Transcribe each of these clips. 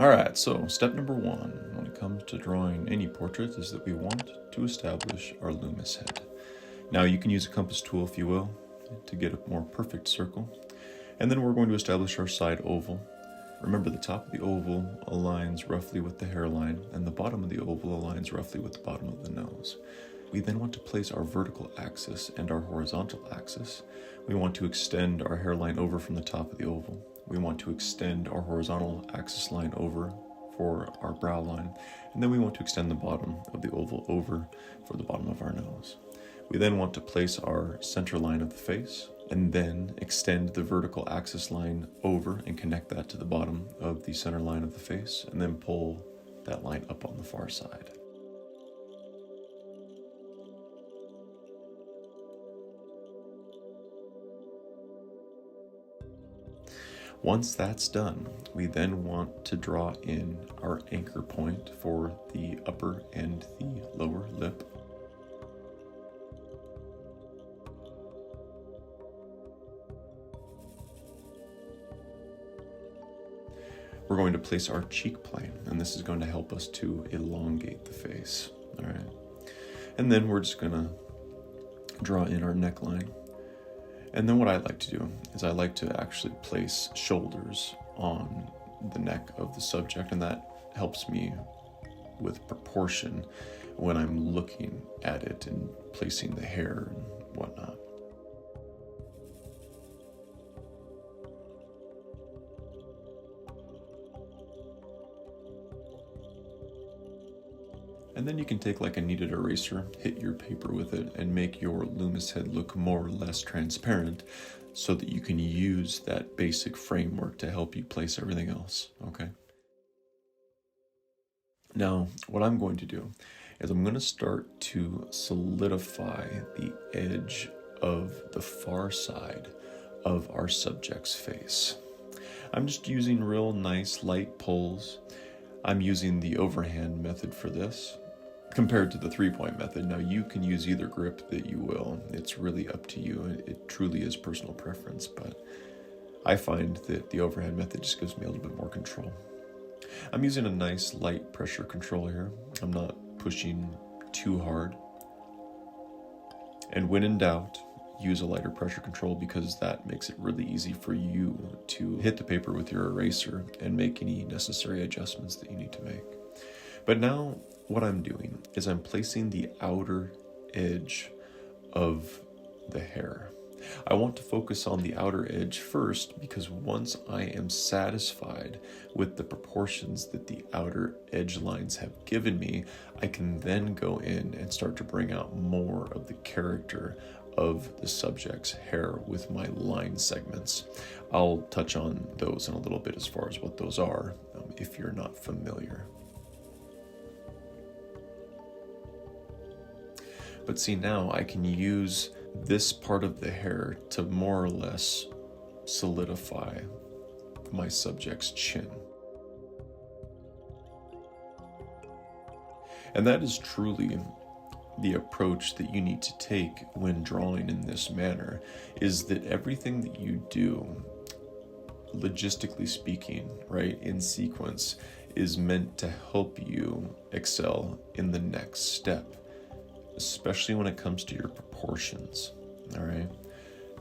Alright, so step number one when it comes to drawing any portrait is that we want to establish our Loomis head. Now you can use a compass tool, if you will, to get a more perfect circle. And then we're going to establish our side oval. Remember, the top of the oval aligns roughly with the hairline, and the bottom of the oval aligns roughly with the bottom of the nose. We then want to place our vertical axis and our horizontal axis. We want to extend our hairline over from the top of the oval. We want to extend our horizontal axis line over for our brow line, and then we want to extend the bottom of the oval over for the bottom of our nose. We then want to place our center line of the face, and then extend the vertical axis line over and connect that to the bottom of the center line of the face, and then pull that line up on the far side. Once that's done, we then want to draw in our anchor point for the upper and the lower lip. We're going to place our cheek plane, and this is going to help us to elongate the face. All right. And then we're just going to draw in our neckline. And then what I like to do is I like to actually place shoulders on the neck of the subject, and that helps me with proportion when I'm looking at it and placing the hair and whatnot. And then you can take like a kneaded eraser, hit your paper with it, and make your Loomis head look more or less transparent so that you can use that basic framework to help you place everything else, okay? Now, what I'm going to do is I'm going to start to solidify the edge of the far side of our subject's face. I'm just using real nice light pulls. I'm using the overhand method for this, compared to the three-point method. Now, you can use either grip that you will. It's really up to you. It truly is personal preference, but I find that the overhand method just gives me a little bit more control. I'm using a nice light pressure control here. I'm not pushing too hard. And when in doubt, use a lighter pressure control, because that makes it really easy for you to hit the paper with your eraser and make any necessary adjustments that you need to make. But now what I'm doing is I'm placing the outer edge of the hair. I want to focus on the outer edge first, because once I am satisfied with the proportions that the outer edge lines have given me, I can then go in and start to bring out more of the character of the subject's hair with my line segments. I'll touch on those in a little bit as far as what those are, if you're not familiar. But see, now I can use this part of the hair to more or less solidify my subject's chin. And that is truly the approach that you need to take when drawing in this manner, is that everything that you do, logistically speaking, right, in sequence, is meant to help you excel in the next step, especially when it comes to your proportions. All right.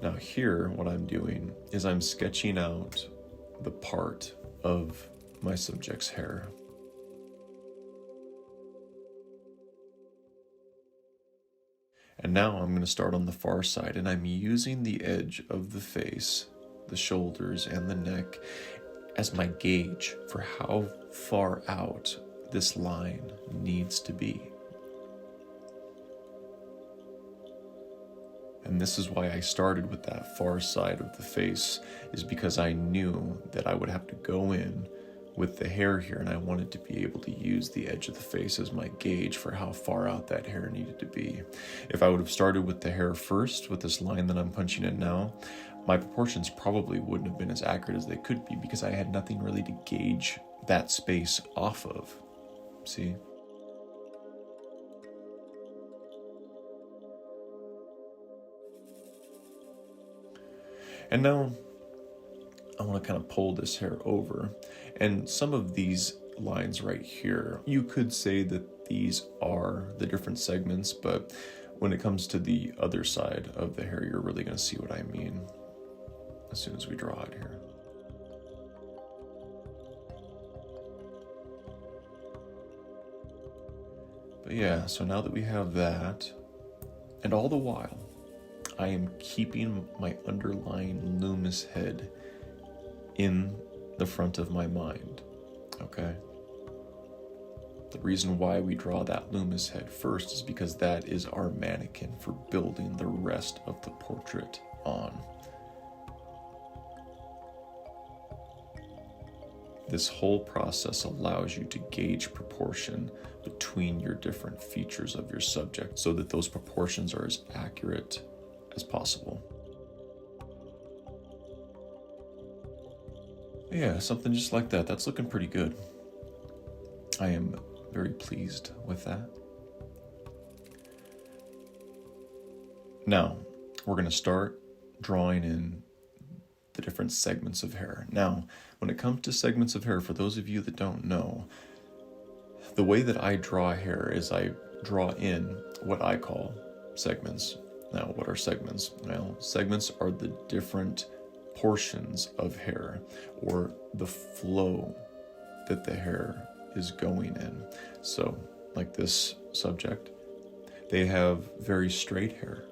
Now here, what I'm doing is I'm sketching out the part of my subject's hair. And now I'm going to start on the far side, and I'm using the edge of the face, the shoulders, and the neck as my gauge for how far out this line needs to be. And this is why I started with that far side of the face, is because I knew that I would have to go in with the hair here, and I wanted to be able to use the edge of the face as my gauge for how far out that hair needed to be. If I would have started with the hair first, with this line that I'm punching in now, my proportions probably wouldn't have been as accurate as they could be, because I had nothing really to gauge that space off of. See? And now I want to kind of pull this hair over, And some of these lines right here, you could say that these are the different segments, but when it comes to the other side of the hair, you're really going to see what I mean as soon as we draw it here. But yeah, so now that we have that, and all the while, I am keeping my underlying Loomis head in the front of my mind, okay? The reason why we draw that Loomis head first is because that is our mannequin for building the rest of the portrait on. This whole process allows you to gauge proportion between your different features of your subject so that those proportions are as accurate as possible. Yeah, something just like that. That's looking pretty good. I am very pleased with that. Now, we're going to start drawing in the different segments of hair. Now, when it comes to segments of hair, for those of you that don't know, the way that I draw hair is I draw in what I call segments. Now, what are segments? Well, segments are the different portions of hair or the flow that the hair is going in. So, like this subject, they have very straight hair.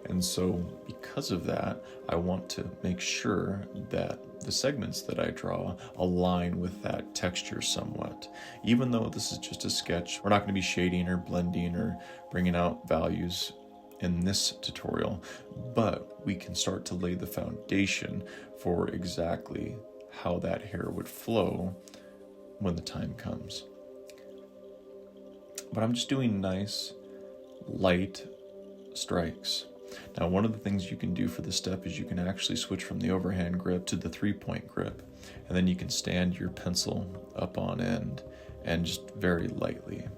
And so because of that, I want to make sure that the segments that I draw align with that texture somewhat. Even though this is just a sketch, we're not going to be shading or blending or bringing out values in this tutorial, but we can start to lay the foundation for exactly how that hair would flow when the time comes. But I'm just doing nice, light strikes. Now, one of the things you can do for this step is you can actually switch from the overhand grip to the 3-point grip, and then you can stand your pencil up on end and just very lightly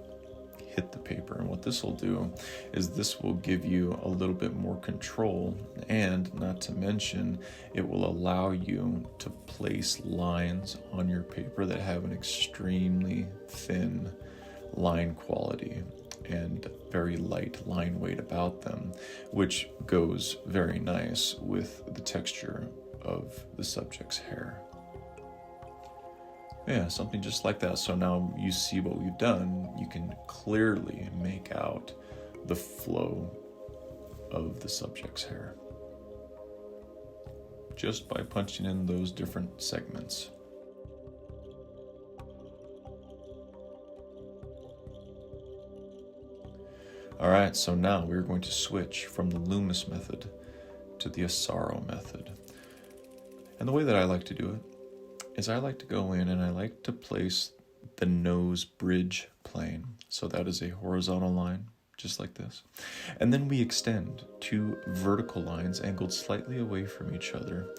hit the paper. And what this will do is this will give you a little bit more control, and not to mention, it will allow you to place lines on your paper that have an extremely thin line quality and very light line weight about them, which goes very nice with the texture of the subject's hair. Yeah, something just like that. So now you see what we've done. You can clearly make out the flow of the subject's hair just by punching in those different segments. All right, so now we're going to switch from the Loomis method to the Asaro method. And the way that I like to do it is I like to go in and I like to place the nose bridge plane. So that is a horizontal line, just like this. And then we extend 2 vertical lines angled slightly away from each other.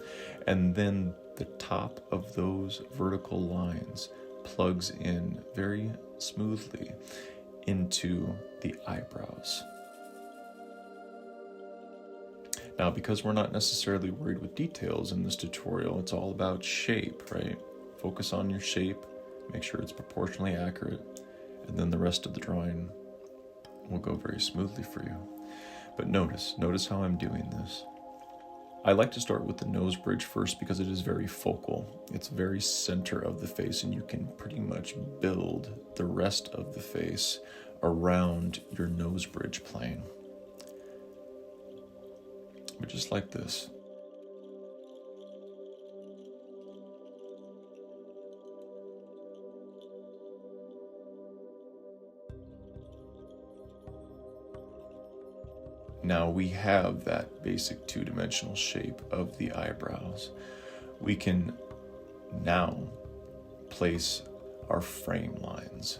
And then the top of those vertical lines plugs in very smoothly into the eyebrows. Now, because we're not necessarily worried with details in this tutorial, it's all about shape, right? Focus on your shape, make sure it's proportionally accurate, and then the rest of the drawing will go very smoothly for you. But notice how I'm doing this. I like to start with the nose bridge first because it is very focal. It's very center of the face, and you can pretty much build the rest of the face around your nose bridge plane. But just like this. Now we have that basic 2-dimensional shape of the eyebrows. We can now place our frame lines.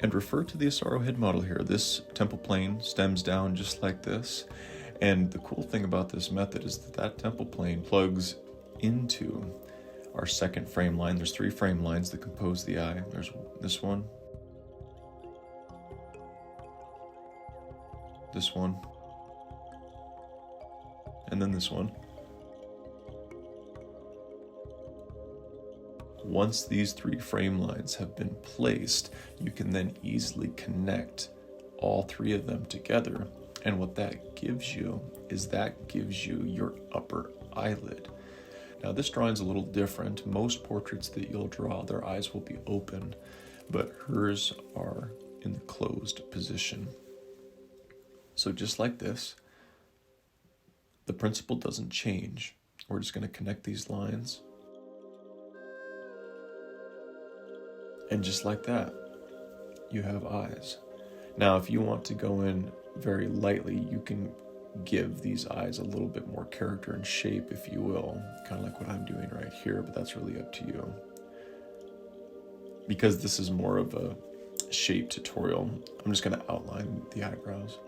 And refer to the Asaro head model here. This temple plane stems down just like this. And the cool thing about this method is that temple plane plugs into our second frame line. There's 3 frame lines that compose the eye. There's this one, this one, and then this one. Once these 3 frame lines have been placed, you can then easily connect all 3 of them together. And what that gives you is your upper eyelid. Now this drawing is a little different. Most portraits that you'll draw, their eyes will be open, but hers are in the closed position. So just like this, the principle doesn't change. We're just going to connect these lines. And just like that, you have eyes. Now, if you want to go in very lightly, you can give these eyes a little bit more character and shape, if you will, kind of like what I'm doing right here, but that's really up to you. Because this is more of a shape tutorial, I'm just going to outline the eyebrows.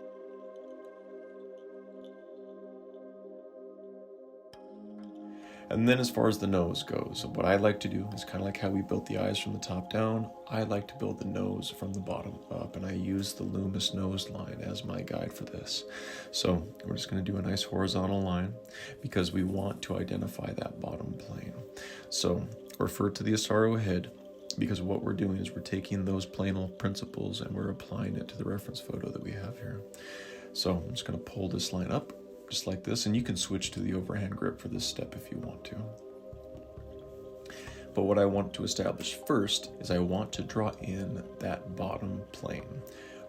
And then as far as the nose goes, what I like to do is kind of like how we built the eyes from the top down. I like to build the nose from the bottom up, and I use the Loomis nose line as my guide for this. So we're just going to do a nice horizontal line because we want to identify that bottom plane. So refer to the Asaro head, because what we're doing is we're taking those planal principles and we're applying it to the reference photo that we have here. So I'm just going to pull this line up just like this, and you can switch to the overhand grip for this step if you want to. But what I want to establish first is I want to draw in that bottom plane.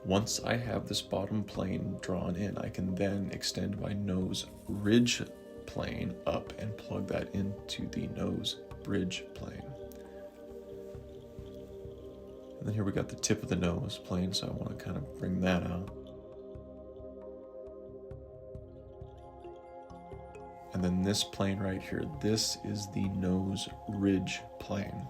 Once I have this bottom plane drawn in, I can then extend my nose ridge plane up and plug that into the nose bridge plane. And then here we got the tip of the nose plane, so I want to kind of bring that out. And then this plane right here, this is the nose ridge plane.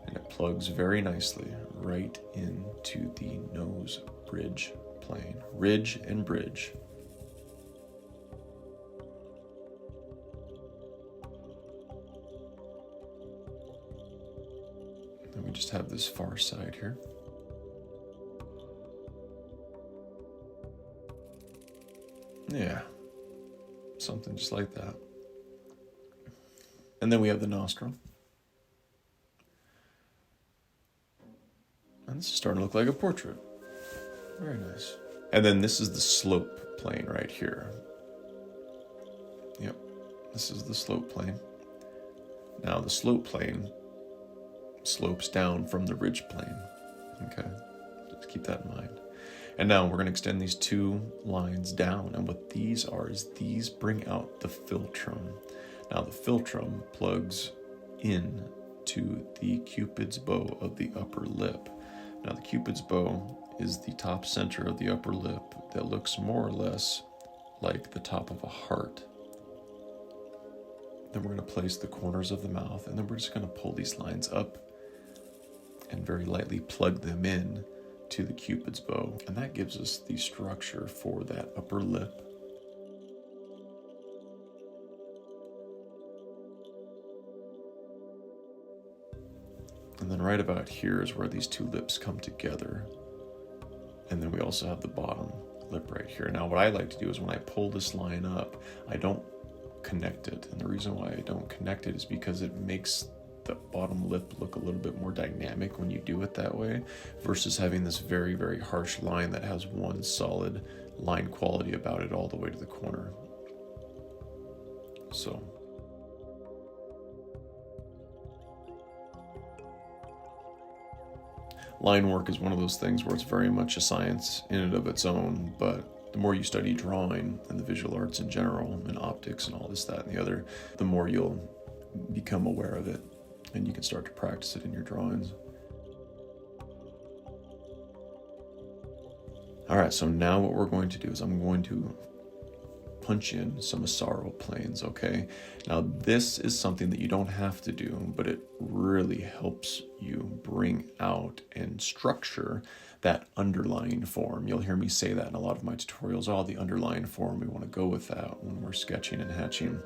And it plugs very nicely right into the nose bridge plane. Ridge and bridge. Then we just have this far side here. Yeah. Something just like that. And then we have the nostril. And this is starting to look like a portrait. Very nice. And then this is the slope plane right here. Yep, this is the slope plane. Now the slope plane slopes down from the ridge plane. Okay, just keep that in mind. And now we're going to extend these 2 lines down, and what these are is these bring out the philtrum. Now the philtrum plugs in to the cupid's bow of the upper lip. Now the cupid's bow is the top center of the upper lip that looks more or less like the top of a heart. Then we're going to place the corners of the mouth, and then we're just going to pull these lines up and very lightly plug them in to the cupid's bow, and that gives us the structure for that upper lip. And then right about here is where these 2 lips come together, and then we also have the bottom lip right here. Now what I like to do is when I pull this line up, I don't connect it, and the reason why I don't connect it is because it makes the bottom lip look a little bit more dynamic when you do it that way, versus having this very, very harsh line that has one solid line quality about it all the way to the corner. So line work is one of those things where it's very much a science in and of its own, but the more you study drawing and the visual arts in general and optics and all this, that, and the other, the more you'll become aware of it. And you can start to practice it in your drawings. All right, so now what we're going to do is I'm going to punch in some Asaro planes, okay? Now this is something that you don't have to do, but it really helps you bring out and structure that underlying form. You'll hear me say that in a lot of my tutorials, the underlying form, we want to go with that when we're sketching and hatching.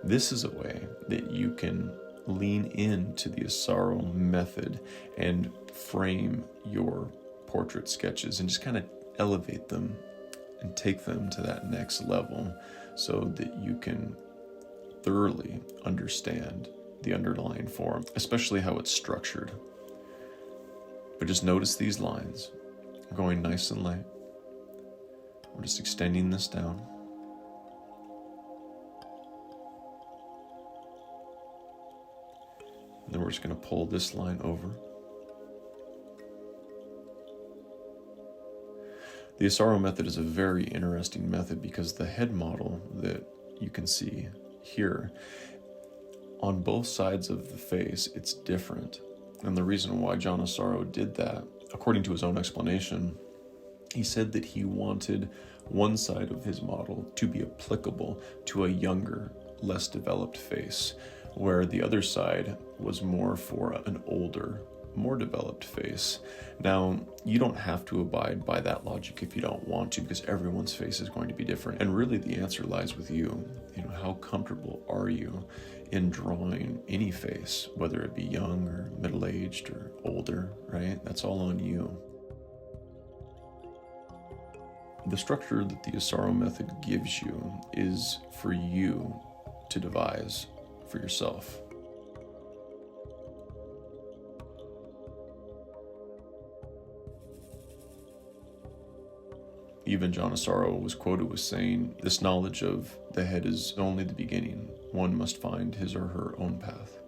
This is a way that you can lean into the Asaro method and frame your portrait sketches and just kind of elevate them and take them to that next level so that you can thoroughly understand the underlying form, especially how it's structured. But just notice these lines. We're going nice and light. We're just extending this down. And then we're just going to pull this line over. The Asaro method is a very interesting method because the head model that you can see here, on both sides of the face, it's different. And the reason why John Asaro did that, according to his own explanation, he said that he wanted one side of his model to be applicable to a younger, less developed face, where the other side was more for an older, more developed face. Now, you don't have to abide by that logic if you don't want to, because everyone's face is going to be different. And really the answer lies with you. How comfortable are you in drawing any face, whether it be young or middle-aged or older, right? That's all on you. The structure that the Asaro method gives you is for you to devise for yourself. Even John Asaro was quoted with saying, "This knowledge of the head is only the beginning. One must find his or her own path."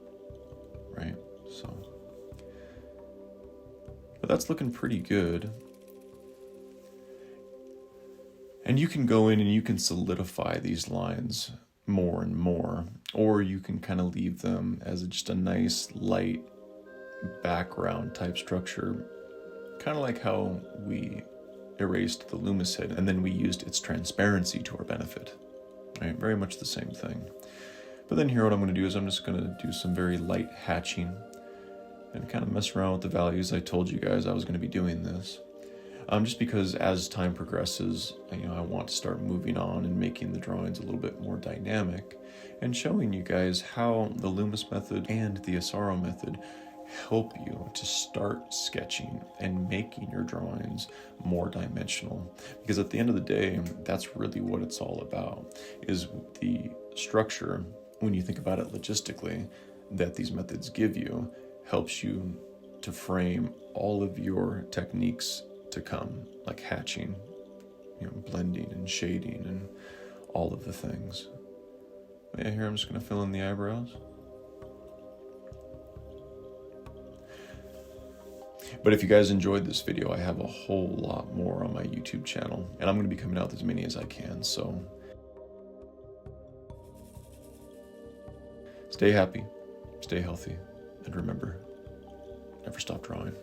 Right? So, but that's looking pretty good. And you can go in and you can solidify these lines more and more, or you can kind of leave them as just a nice light background type structure, kind of like how we erased the Loomis head and then we used its transparency to our benefit, right? Very much the same thing. But then here what I'm going to do is I'm just going to do some very light hatching and kind of mess around with the values. I told you guys I was going to be doing this. Just because as time progresses, I want to start moving on and making the drawings a little bit more dynamic and showing you guys how the Loomis method and the Asaro method help you to start sketching and making your drawings more dimensional. Because at the end of the day, that's really what it's all about, is the structure, when you think about it logistically, that these methods give you, helps you to frame all of your techniques to come, like hatching, blending and shading and all of the things. But yeah, here I'm just going to fill in the eyebrows. But if you guys enjoyed this video, I have a whole lot more on my YouTube channel, and I'm going to be coming out with as many as I can, so stay happy, stay healthy, and remember, never stop drawing.